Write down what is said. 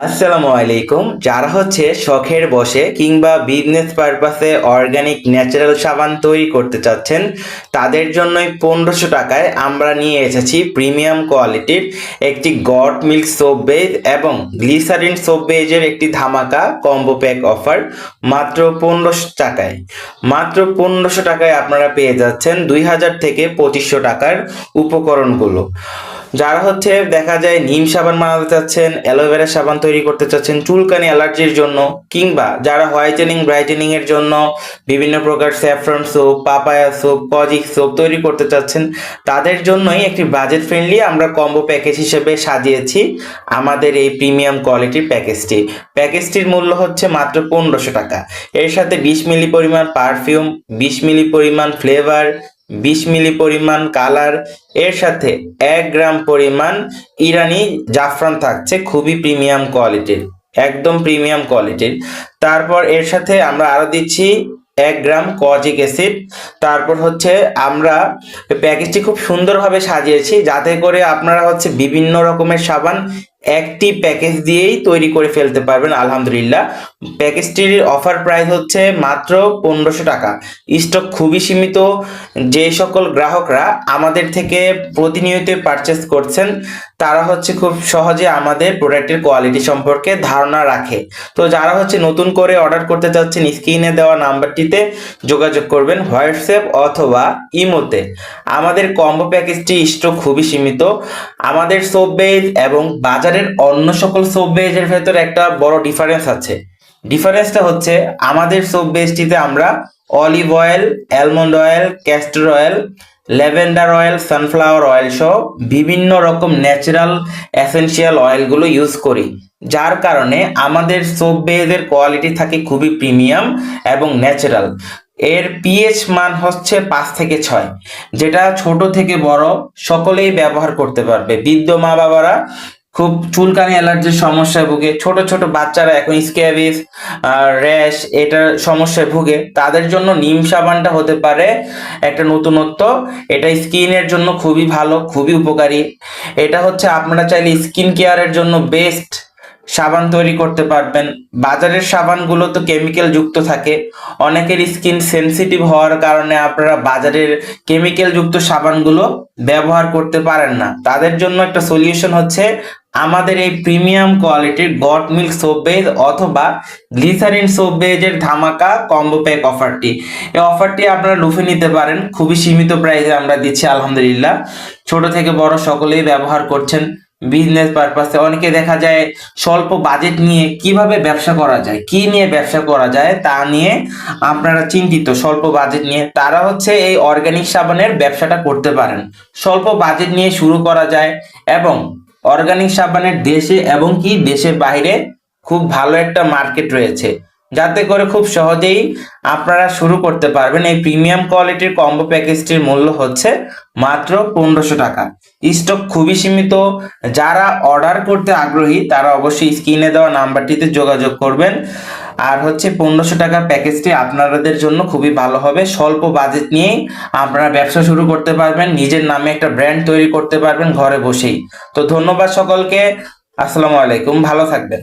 আসসালামু আলাইকুম। যারা শখের বশে কিংবা বিজনেস পারপাসে অর্গানিক ন্যাচারাল সাবান তৈরি করতে চাচ্ছেন, তাদের জন্যই 1500 টাকায় আমরা নিয়ে এসেছি প্রিমিয়াম কোয়ালিটির একটি গট মিল্ক সোপ বেজ এবং গ্লিসারিন সোপ বেজের একটি ধামাকা কম্বো প্যাক অফার মাত্র 1500 টাকায়। মাত্র 1500 টাকায় আপনারা পেয়ে যাচ্ছেন 2000 থেকে 2500 টাকার উপকরণগুলো। যারা দেখা যায় নিম সাবান বানাতে চাচ্ছেন, অ্যালোভেরা সাবান তৈরি করতে চাচ্ছেন চুলকানি অ্যালার্জির জন্য, কিংবা যারা হোয়াইটেনিং ব্রাইটেনিং এর জন্য বিভিন্ন প্রকার saffron soap, papaya soap, kojic soap তৈরি করতে চাচ্ছেন, তাদের জন্যই একটি বাজেট ফ্রেন্ডলি আমরা কম্বো প্যাকেজ হিসেবে সাজিয়েছি আমাদের এই প্রিমিয়াম কোয়ালিটির প্যাকেজটির মূল্য মাত্র 1500 টাকা। এর সাথে 20 মিলি পরিমাণ পারফিউম, 20 মিলি পরিমাণ ফ্লেভার, 20 মিলি পরিমাণ কালার, এর সাথে 1 গ্রাম পরিমাণ ইরানি জাফরান থাকছে, খুবই প্রিমিয়াম কোয়ালিটির, একদম প্রিমিয়াম কোয়ালিটির। তারপর এর সাথে আমরা আরো দিচ্ছি 1 গ্রাম কজিক অ্যাসিড। তারপর আমরা প্যাকেজটি খুব সুন্দরভাবে সাজিয়েছি যাতে করে আপনারা বিভিন্ন রকমের সাবান একটি প্যাকেজ দিয়েই তৈরি করে ফেলতে পারবেন। আলহামদুলিল্লাহ, প্যাকেজটির অফার প্রাইস মাত্র 1500 টাকা। স্টক খুবই সীমিত। যে সকল গ্রাহকরা আমাদের থেকে প্রতিনিয়ত পারচেস করছেন, তারা খুব সহজে আমাদের প্রোডাক্টের কোয়ালিটি সম্পর্কে ধারণা রাখে। তো যারা নতুন করে অর্ডার করতে চাচ্ছেন, স্ক্রিনে দেওয়া নাম্বারটিতে যোগাযোগ করবেন, হোয়াটসঅ্যাপ অথবা ইমোতে। আমাদের কম্বো প্যাকেজটি স্টক খুবই সীমিত। আমাদের সোপ বেজ এবং বাজারের অন্য সকল সোপ বেজের ভেতরে একটা বড় ডিফারেন্স আছে। ডিফারেন্সটা আমাদের সোপ বেজটিতে আমরা olive oil, almond oil, castor oil, lavender oil, sunflower oil সহ বিভিন্ন রকম ন্যাচারাল এসেনশিয়াল অয়েলগুলো ইউজ করি, যার কারণে আমাদের সোপ বেজের কোয়ালিটি থাকে খুবই প্রিমিয়াম এবং ন্যাচারাল। এর পিএইচ মান 5 থেকে 6, যেটা ছোট থেকে বড় সকলেই ব্যবহার করতে পারবে। বৃদ্ধ মা বাবারা খুব চুলকানি অ্যালার্জির সমস্যায় ভুগে, ছোট ছোট বাচ্চারা এখন স্ক্যাবিস, র্যাশ এটার সমস্যায় ভুগে, তাদের জন্য নিম সাবানটা হতে পারে একটা নতুনত্ব। এটা স্কিনের জন্য খুবই ভালো, খুবই উপকারী। এটা আপনারা চাইলে স্কিন কেয়ারের জন্য বেস্ট সাবান তৈরি করতে পারবেন। বাজারের সাবানগুলো তো কেমিক্যাল যুক্ত থাকে, অনেকের স্কিন সেনসিটিভ হওয়ার কারণে আপনারা বাজারের কেমিক্যাল যুক্ত সাবানগুলো ব্যবহার করতে পারেন না। তাদের জন্য একটা সলিউশন আমাদের এই প্রিমিয়াম কোয়ালিটির গট মিল্ক সোপ বেজ অথবা গ্লিসারিন সোপ বেজের ধামাকা কম্বো প্যাক অফারটি। এই অফারটি আপনারা লুফে নিতে পারেন, খুবই সীমিত প্রাইসে আমরা দিচ্ছি। আলহামদুলিল্লাহ, ছোট থেকে বড় সকলেই ব্যবহার করছেন বিজনেস পারপাসে। অনেকে দেখা যায় স্বল্প বাজেট নিয়ে কিভাবে ব্যবসা করা যায়, কি নিয়ে ব্যবসা করা যায় তা নিয়ে আপনারা চিন্তিত। স্বল্প বাজেট নিয়ে তারা এই অর্গানিক সাবানের ব্যবসাটা করতে পারেন। স্বল্প বাজেট নিয়ে শুরু করা যায় এবং অর্গানিক সাবানের দেশে এবং কি দেশের বাইরে খুব ভালো একটা মার্কেট রয়েছে, যাতে করে খুব সহজেই আপনারা শুরু করতে পারবেন। এই প্রিমিয়াম কোয়ালিটির কম্বো প্যাকেজটির মূল্য মাত্র 1500 টাকা। স্টক খুবই সীমিত। যারা অর্ডার করতে আগ্রহী তারা অবশ্যই স্ক্রিনে দেওয়া নাম্বারটিতে যোগাযোগ করবেন। আর 1500 টাকা প্যাকেজটি আপনাদের জন্য খুবই ভালো হবে। স্বল্প বাজেট নিয়েই আপনারা ব্যবসা শুরু করতে পারবেন, নিজের নামে একটা ব্র্যান্ড তৈরি করতে পারবেন ঘরে বসেই। তো ধন্যবাদ সকলকে। আসসালামু আলাইকুম, ভালো থাকবেন।